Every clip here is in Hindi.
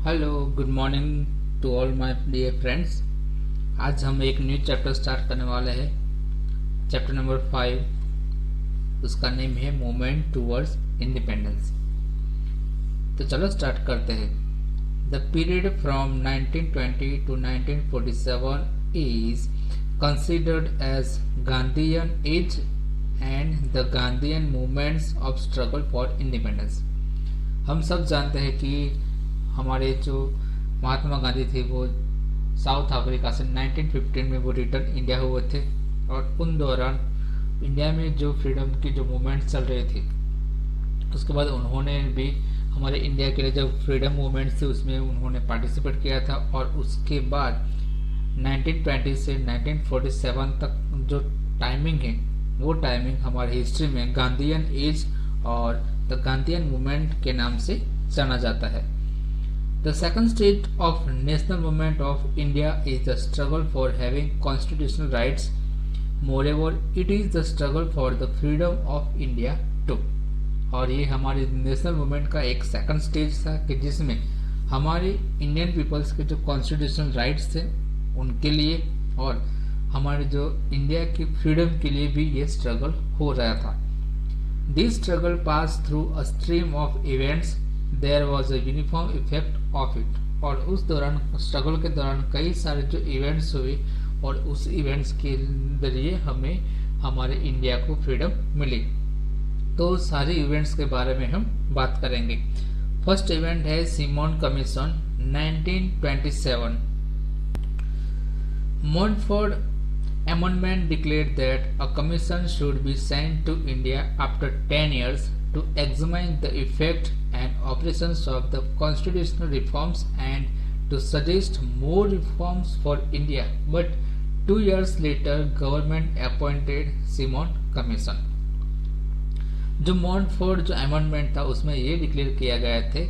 Hello good morning to all my dear friends. आज हम एक न्यू चैप्टर स्टार्ट करने वाले हैं। चैप्टर नंबर 5, उसका नेम है मूवमेंट टूवर्ड्स इंडिपेंडेंस। तो चलो स्टार्ट करते हैं। The period from 1920 to 1947 is considered as Gandhian age and the Gandhian movements of struggle for independence. हम सब जानते हैं कि हमारे जो महात्मा गांधी थे वो साउथ अफ्रीका से 1915 में वो रिटर्न इंडिया हुए थे, और उन दौरान इंडिया में जो फ्रीडम की जो मूवमेंट चल रही थी, उसके बाद उन्होंने भी हमारे इंडिया के लिए जो फ्रीडम मूवमेंट्स थे उसमें उन्होंने पार्टिसिपेट किया था। और उसके बाद 1920 से 1947 तक जो टाइमिंग है वो टाइमिंग हमारी हिस्ट्री में गांधीयन एज और द गांधीयन मूवमेंट के नाम से जाना जाता है। The second stage of national movement of India is the struggle for having constitutional rights. Moreover, it is the struggle for the freedom of India too. और ये हमारी नेशनल मूवमेंट का एक सेकंड स्टेज था कि जिसमें हमारे इंडियन पीपल्स के जो कॉन्स्टिट्यूशनल राइट्स थे उनके लिए और हमारे जो इंडिया की फ्रीडम के लिए भी ये स्ट्रगल हो रहा था। This struggle pass through a stream of events, there was a uniform effect of it. और उस दौरान स्ट्रगल के दौरान कई सारे जो इवेंट्स हुए और उस इवेंट्स के जरिए हमें हमारे इंडिया को फ्रीडम मिली। तो सारे इवेंट्स के बारे में हम बात करेंगे। फर्स्ट इवेंट है Simone commission 1927। Montfort Amendment declared that a commission should be sent to India after 10 years to examine the effect and operations of the constitutional reforms and to suggest more reforms for India. But 2 years later, government appointed Simon Commission. जो मॉन्टफोर्ट जो अमेंडमेंट था उसमें ये डिक्लेयर किया गया था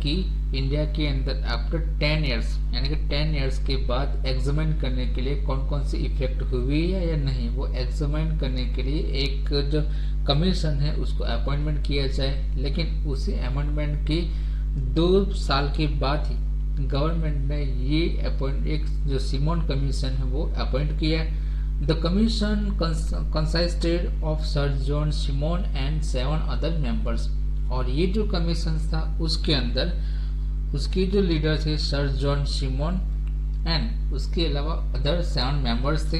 कि इंडिया के अंदर आफ्टर 10 इयर्स यानी कि 10 इयर्स के बाद एग्जामिन करने के लिए कौन कौन सी इफेक्ट हुई है या नहीं, वो एग्जामिन करने के लिए एक जो कमीशन है उसको अपॉइंटमेंट किया जाए। लेकिन उसी अमेंडमेंट की 2 साल के बाद ही गवर्नमेंट ने ये एक जो सिमोन कमीशन है वो अपॉइंट किया। The commission consisted of sir John Simon and 7 other members. और ये जो कमीशन था उसके अंदर उसके जो लीडर थे सर जॉन सिमोन एंड उसके अलावा अदर 7 मेंबर्स थे।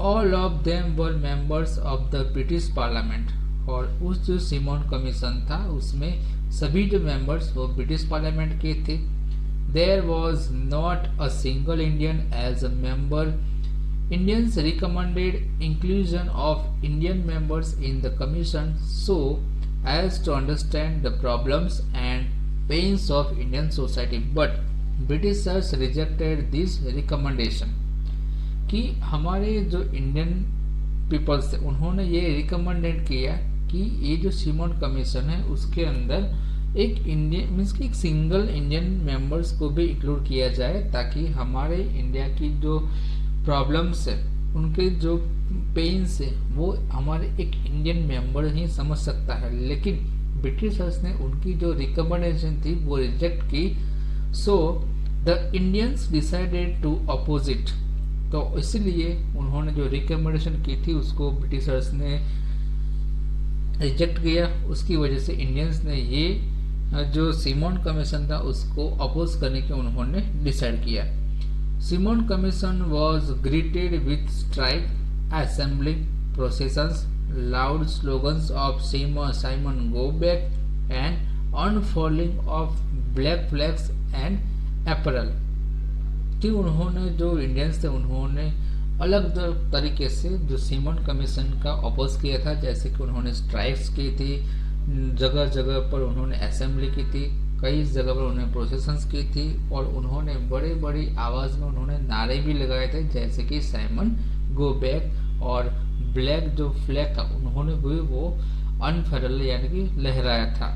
All of them were members of the British parliament. और उस जो सिमोन कमीशन था उसमें सभी जो मेंबर्स वो ब्रिटिश पार्लियामेंट के थे। There was not a single Indian as a member. Indians recommended inclusion of Indian members in the commission so as to understand the problems and pains of Indian society, but Britishers rejected this recommendation। कि हमारे जो इंडियन पीपल्स थे उन्होंने ये रिकमेंडेड किया कि ये जो सिमोन कमीशन है उसके अंदर एक इंडियन मीन्स कि एक सिंगल इंडियन मेंबर्स को भी इंक्लूड किया जाए ताकि हमारे इंडिया की जो प्रॉब्लम्स है उनके जो पेन्स है वो हमारे एक इंडियन मेंबर ही समझ सकता है। लेकिन ब्रिटिशर्स ने उनकी जो रिकमेंडेशन थी वो रिजेक्ट की। So the Indians decided to opposite. तो इसलिए उन्होंने जो रिकमेंडेशन की थी उसको ब्रिटिशर्स ने रिजेक्ट किया। उसकी वजह से इंडियंस ने ये जो सिमोन कमीशन था उसको अपोज करने के उन्होंने डिसाइड किया। Simon Commission was greeted with strike, assembly, processions, loud slogans of Simon go back and unfurling of black flags and apparel। कि उन्होंने जो इंडियंस थे उन्होंने अलग तरीके से जो सिमोन कमीशन का अपोज किया था, जैसे कि उन्होंने स्ट्राइक्स की थी, जगह जगह पर उन्होंने असेंबली की थी, कई जगह पर उन्होंने प्रोसेसन्स की थी और उन्होंने बड़ी बड़ी आवाज़ में उन्होंने नारे भी लगाए थे जैसे कि साइमन गो बैक। और ब्लैक जो फ्लैग था उन्होंने भी वो अनफेरल यानी कि लहराया था।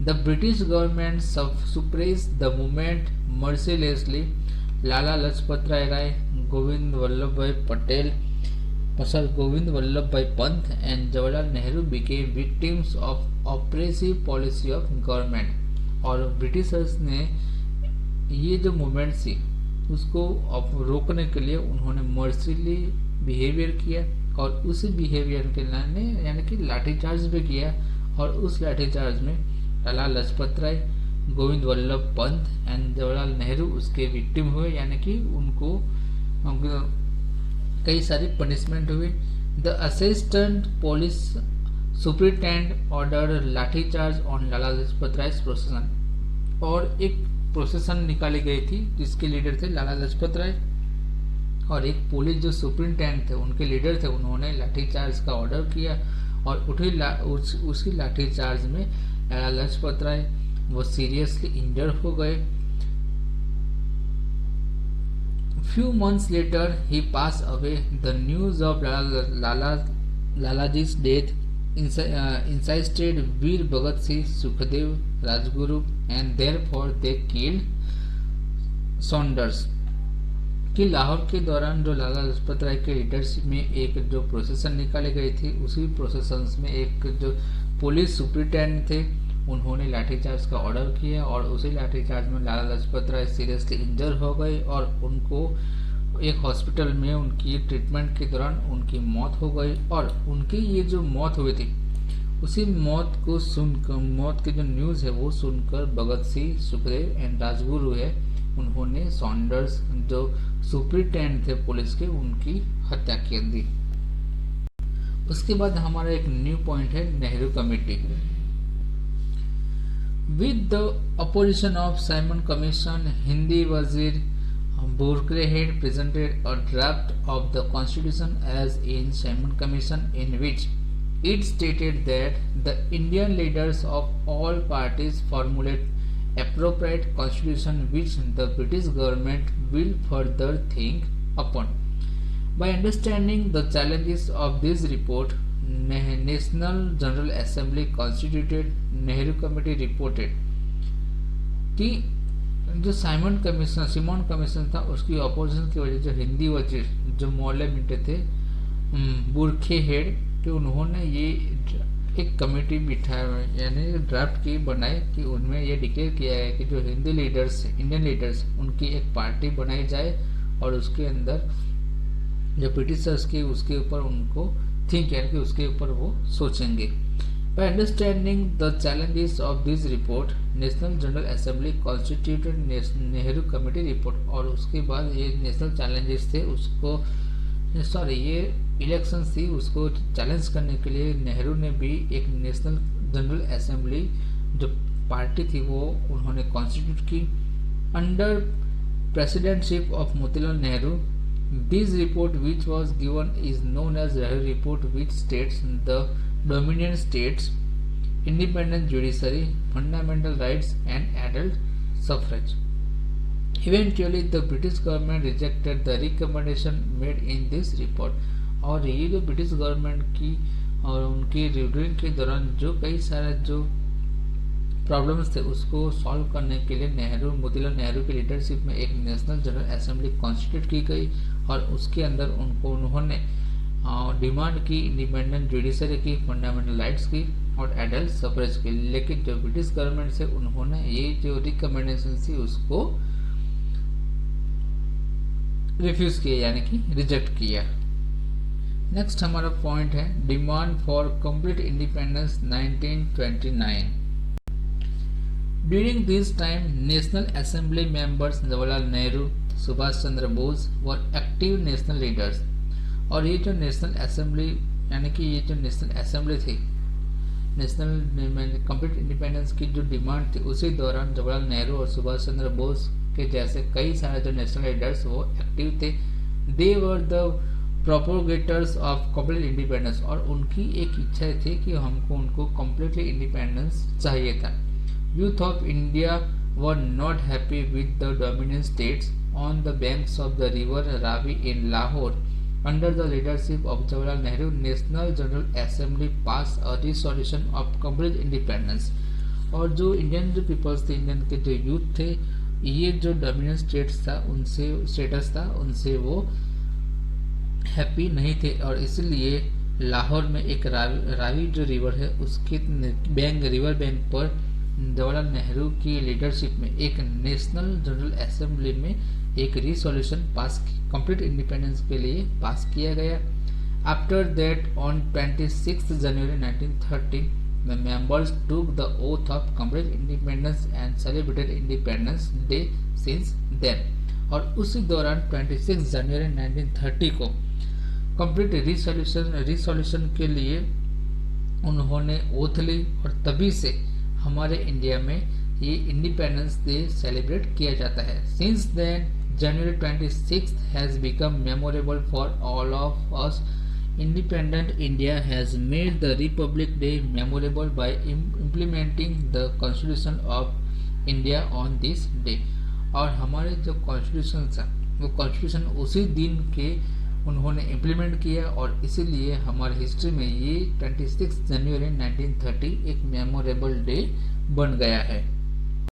The British government suppress the movement mercilessly. Lala Lajpat Rai, Govind Vallabh Bhai Patel, sir Govind Vallabh Bhai Pant and Jawaharlal Nehru became victims of oppressive policy of government. और ब्रिटिशर्स ने ये जो मूवमेंट थी उसको रोकने के लिए उन्होंने मर्सिली बिहेवियर किया और उस बिहेवियर के लाने यानी कि लाठीचार्ज भी किया। और उस लाठीचार्ज में लाला लाजपत राय, गोविंद वल्लभ पंत एंड जवाहरलाल नेहरू उसके विक्टिम हुए, यानी कि उनको कई सारी पनिशमेंट हुई। The assistant police superintendent order lathi charge on Lala Lajpat Rai procession, और एक प्रोसेसन निकाली गई थी जिसके लीडर थे लाला लाजपत राय, और एक पुलिस जो सुपरिटेंडेंट थे उनके लीडर थे, उन्होंने लाठीचार्ज का ऑर्डर किया। और उसी लाठीचार्ज में लाला लाजपत राय वो सीरियसली इंजर्ड हो गए। Few months later he pass away. The news of लालाजी's death incited Veer Bhagat Singh, Sukhdev, Rajguru and therefore they killed Saunders. कि लाहौर के दौरान जो लाला लाजपत राय के लीडरशिप में एक जो प्रोसेसन निकाली गई थी, उसी प्रोसेसन में एक जो पुलिस सुपरिटेंडेंट थे उन्होंने लाठीचार्ज का ऑर्डर किया, और उसी लाठीचार्ज में लाला लाजपत राय सीरियसली इंजर हो गए और उनको एक हॉस्पिटल में उनकी ट्रीटमेंट के दौरान उनकी मौत हो गई। और उनकी ये जो मौत हुई थी उसी मौत को सुनकर, मौत की जो न्यूज़ है वो सुनकर भगत सिंह, सुखदेव एंड राजगुरु है उन्होंने सॉन्डर्स जो सुपरिटेंडेंट थे पुलिस के उनकी हत्या कर दी। उसके बाद हमारा एक न्यू पॉइंट है Nehru committee. With the opposition of Simon commission, Hindi वजीर Burklehead presented a draft of the constitution as in Simon Commission, in which it stated that the Indian leaders of all parties formulate appropriate constitution which the British government will further think upon. By understanding the challenges of this report, National General Assembly constituted Nehru Committee reported कि जो सिमोन कमीशन था उसकी अपोजिशन की वजह, जो हिंदी वजीर जो मौले मिंटे थे बुरखे हेड, कि उन्होंने ये एक कमेटी बिठाया यानी ड्राफ्ट की बनाई कि उनमें ये डिक्लेयर किया है कि जो हिंदी लीडर्स, इंडियन लीडर्स, उनकी एक पार्टी बनाई जाए और उसके अंदर जो ब्रिटिशर्स की उसके ऊपर उनको थिंक यानी कि उसके ऊपर वो सोचेंगे। By understanding the challenges of this report, National General Assembly constituted Nehru Committee report। और उसके बाद ये नेशनल चैलेंजेस थे उसको ये इलेक्शन थी उसको चैलेंज करने के लिए नेहरू ने भी एक नेशनल जनरल असेंबली जो पार्टी थी वो उन्होंने कॉन्स्टिट्यूट की under presidentship of Motilal Nehru. This report which was given is known as Nehru report which states the dominant states, independent judiciary, fundamental rights and adult suffrage. Eventually, the British government rejected the recommendation made in this report। और ये जो ब्रिटिश गवर्नमेंट की और उनकी रिव्यूइंग के दौरान जो कई सारे जो प्रॉब्लम्स थे उसको सॉल्व करने के लिए मोतीलाल नेहरू की लीडरशिप में एक नेशनल जनरल असेंबली कॉन्स्टिट्यूट की गई और उसके अंदर उन्होंने डिमांड की इंडिपेंडेंट जुडिशरी की, फंडामेंटल राइट्स की और एडल्ट सफरेज की। लेकिन जो ब्रिटिश गवर्नमेंट से उन्होंने ये जो रिकमेंडेशन थी उसको रिफ्यूज किया यानी कि रिजेक्ट किया। नेक्स्ट हमारा पॉइंट है demand for complete independence 1929। During this time national assembly members Jawaharlal Nehru, Subhash Chandra Bose were active national leaders. और ये जो नेशनल असेंबली यानी कि ये जो नेशनल असेंबली थी, नेशनल कंप्लीट इंडिपेंडेंस की जो डिमांड थी उसी दौरान जवाहरलाल नेहरू और सुभाष चंद्र बोस के जैसे कई सारे जो नेशनल लीडर्स वो एक्टिव थे। They were the propagators of complete independence. और उनकी एक इच्छा थी कि हमको उनको कंप्लीटली इंडिपेंडेंस चाहिए था। Youth of India were not happy with the dominant states on the banks of the river Ravi in Lahore. Under the leadership of Jawaharlal Nehru, National General Assembly passed a resolution of complete independence। और जो इंडियन जो पीपल्स थे, इंडियन के जो यूथ थे, ये जो डोमिनेंट स्टेटस था उनसे वो हैप्पी नहीं थे और इसलिए लाहौर में एक रावी जो रिवर है उसके रिवर बैंक पर जवाहरलाल नेहरू की लीडरशिप में एक नेशनल जनरल असेंबली में एक रिसोल्यूशन पास कंप्लीट इंडिपेंडेंस के लिए पास किया गया। After that on 26 January 1930 the members took the oath of complete independence and celebrated Independence Day since then। और उसी दौरान 26 जनवरी 1930 को कंप्लीट रिसोल्यूशन के लिए उन्होंने ओथ ली और तभी से हमारे इंडिया में ये इंडिपेंडेंस डे सेलिब्रेट किया जाता है। Since then January 26th has become memorable for all of us। Independent India has made the Republic Day memorable by implementing the Constitution of India on this day। और हमारे जो कॉन्स्टिट्यूशन था वो कॉन्स्टिट्यूशन उसी दिन के उन्होंने इम्प्लीमेंट किया और इसीलिए हमारे हिस्ट्री में ये 26 जनवरी 1930 एक मेमोरेबल डे बन गया है।